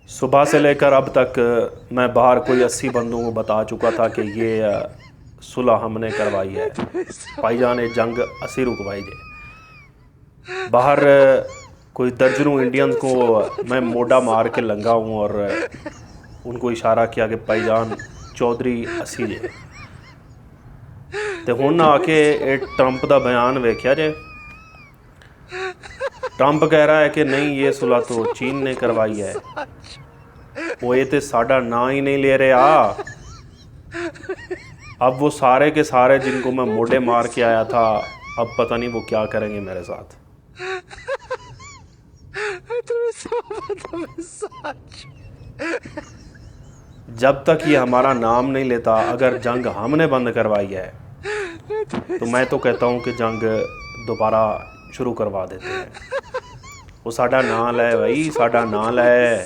सुबह से लेकर अब तक मैं बाहर कोई 80 बंदों को बता चुका था कि ये सुलह हमने करवाई है। भाईजान ये जंग असी रुकवाई जे। बाहर कोई दर्जनों इंडियंस को मैं मोड़ा मार के लंगा हूँ और उनको इशारा किया कि भाईजान चौधरी असी जे। तो हुण आके ये ट्रंप का बयान वेख्या जे। ट्रंप कह रहा है कि नहीं ये सुलह तो चीन ने करवाई है। वो ये तो साडा ना ही नहीं ले रहा। अब वो सारे के सारे जिनको मैं मोड़े मार के आया था, अब पता नहीं वो क्या करेंगे मेरे साथ। जब तक ये हमारा नाम नहीं लेता, अगर जंग हमने बंद करवाई है तो मैं तो कहता हूँ कि जंग दोबारा शुरू करवा देते हैं। वो साडा नाम लै भाई, साडा नाम लै।